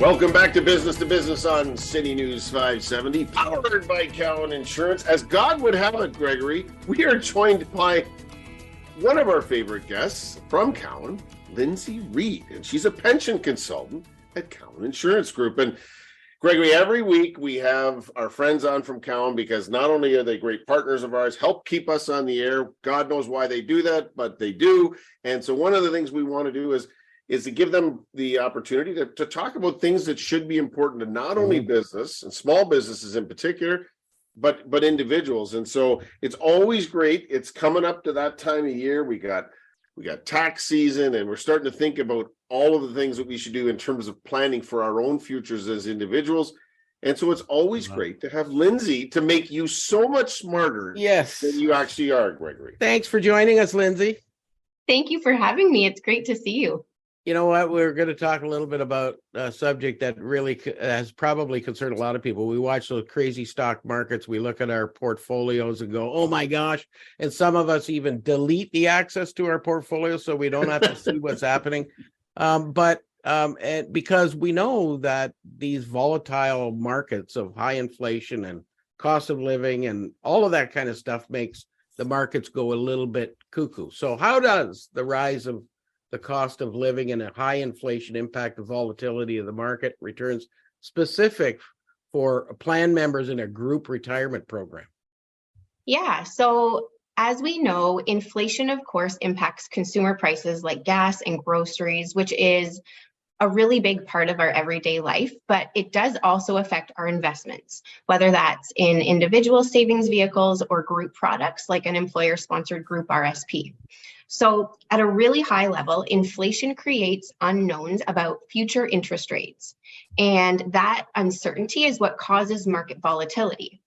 Welcome back to Business on City News 570, powered by Cowan Insurance. As God would have it, Gregory, we are joined by one of our favorite guests from Cowan, Lindsay Reid, and she's a pension consultant at Cowan Insurance Group. And Gregory, every week we have our friends on from Cowan because not only are they great partners of ours, help keep us on the air. God knows why they do that, but they do. And so one of the things we want to do is to give them the opportunity to talk about things that should be important to not only business and small businesses in particular, but individuals. And so it's always great. It's coming up to that time of year. We got tax season, and we're starting to think about all of the things that we should do in terms of planning for our own futures as individuals. And so it's always great to have Lindsay to make you so much smarter than you actually are, Gregory. Thanks for joining us, Lindsay. Thank you for having me. It's great to see you. You know what? We're going to talk a little bit about a subject that really has probably concerned a lot of people. We watch those crazy stock markets. We look at our portfolios and go, oh my gosh. And some of us even delete the access to our portfolio so we don't have to see what's happening. And because we know that these volatile markets of high inflation and cost of living and all of that kind of stuff makes the markets go a little bit cuckoo. So how does the rise of the cost of living and a high inflation impact the volatility of the market returns specific for plan members in a group retirement program? Yeah, so as we know, inflation, of course, impacts consumer prices like gas and groceries, which is a really big part of our everyday life, but it does also affect our investments, whether that's in individual savings vehicles or group products like an employer-sponsored group RSP. So at a really high level, inflation creates unknowns about future interest rates. And that uncertainty is what causes market volatility.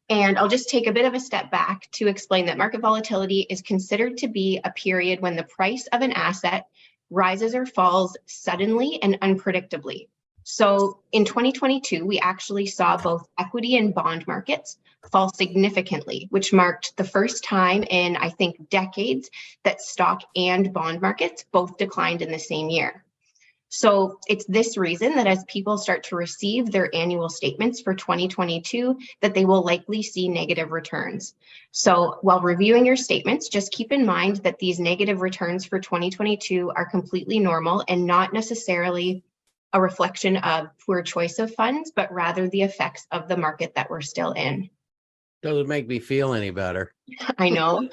And I'll just take a bit of a step back to explain that market volatility is considered to be a period when the price of an asset rises or falls suddenly and unpredictably. So in 2022, we actually saw both equity and bond markets fall significantly, which marked the first time in, I think, decades that stock and bond markets both declined in the same year. So it's this reason that as people start to receive their annual statements for 2022, that they will likely see negative returns. So while reviewing your statements, just keep in mind that these negative returns for 2022 are completely normal and not necessarily a reflection of poor choice of funds, but rather the effects of the market that we're still in. Doesn't make me feel any better. I know.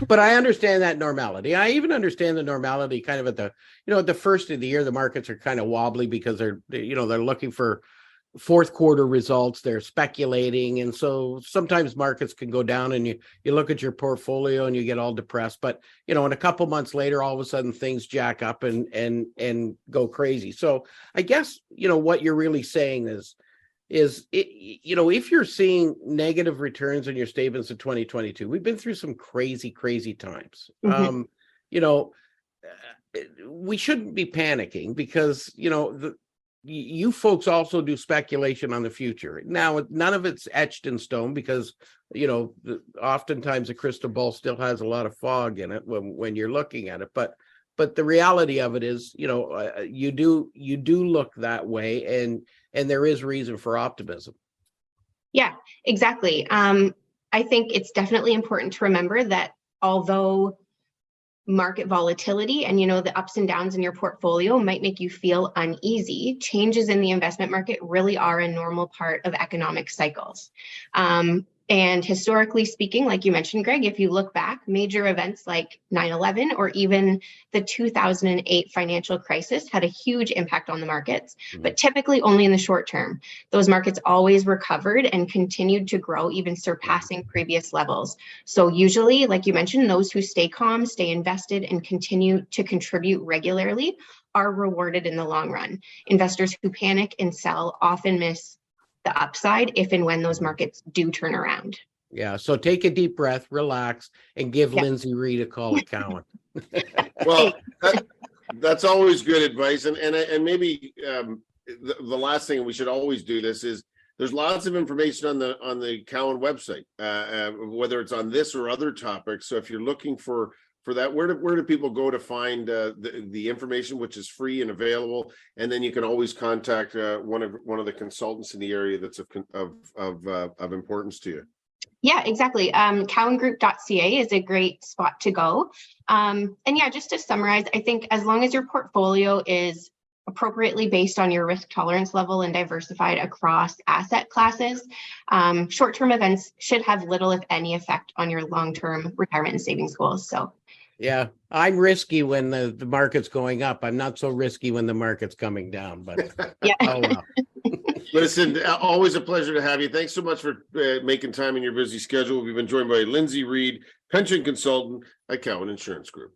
But I understand that normality. I even understand the normality kind of at the first of the year, the markets are kind of wobbly because they're looking for fourth quarter results. They're speculating. And so sometimes markets can go down and you look at your portfolio and you get all depressed. But, in a couple months later, all of a sudden things jack up and go crazy. So I guess, what you're really saying is if you're seeing negative returns in your statements in 2022, we've been through some crazy times. Mm-hmm. We shouldn't be panicking because, you folks also do speculation on the future. Now, none of it's etched in stone because, oftentimes a crystal ball still has a lot of fog in it when you're looking at it. But the reality of it is, you do look that way, and there is reason for optimism. Yeah, exactly. I think it's definitely important to remember that although market volatility and, the ups and downs in your portfolio might make you feel uneasy, changes in the investment market really are a normal part of economic cycles. And historically speaking, like you mentioned, Greg, if you look back, major events like 9/11 or even the 2008 financial crisis had a huge impact on the markets, but typically only in the short term. Those markets always recovered and continued to grow, even surpassing previous levels. So usually, like you mentioned, those who stay calm, stay invested, and continue to contribute regularly are rewarded in the long run. Investors who panic and sell often miss the upside if and when those markets do turn around. Yeah. So take a deep breath, relax, and give Lindsay Reid a call at Cowan. Well, that's always good advice. And maybe the last thing we should always do this is there's lots of information on the Cowan website, whether it's on this or other topics. So if you're looking for for that? Where do people go to find the information, which is free and available? And then you can always contact one of the consultants in the area that's of importance to you. Yeah, exactly. Cowangroup.ca is a great spot to go. And yeah, just to summarize, I think as long as your portfolio is appropriately based on your risk tolerance level and diversified across asset classes, short-term events should have little, if any, effect on your long-term retirement and savings goals. So yeah, I'm risky when the market's going up. I'm not so risky when the market's coming down, but yeah. oh well. Listen, always a pleasure to have you. Thanks so much for making time in your busy schedule. We've been joined by Lindsay Reid, pension consultant at Cowan Insurance Group.